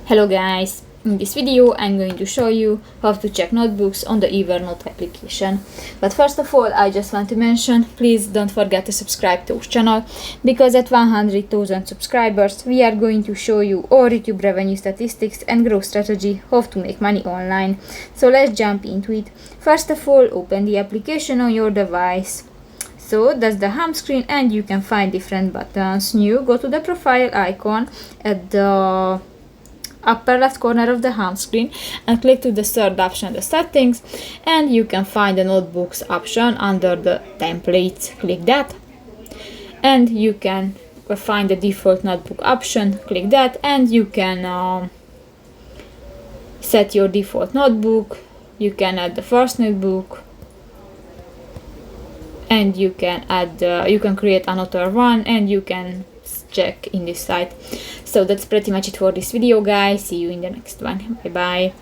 Hello guys! In this video I'm going to show you how to check notebooks on the Evernote application. But first of all, I just want to mention, please don't forget to subscribe to our channel, because at 100,000 subscribers we are going to show you our YouTube revenue statistics and growth strategy, how to make money online. So let's jump into it. First of all, open the application on your device. So that's the home screen, and you can find different buttons. New, go to the profile icon at the upper left corner of the home screen and click to the third option, the settings, and you can find the notebooks option under the templates. Click that, and you can find the default notebook option. Click that, and you can set your default notebook. You can add the first notebook, and you can create another one, and you can check in this site. So that's pretty much it for this video, guys. See you in the next one. Bye bye.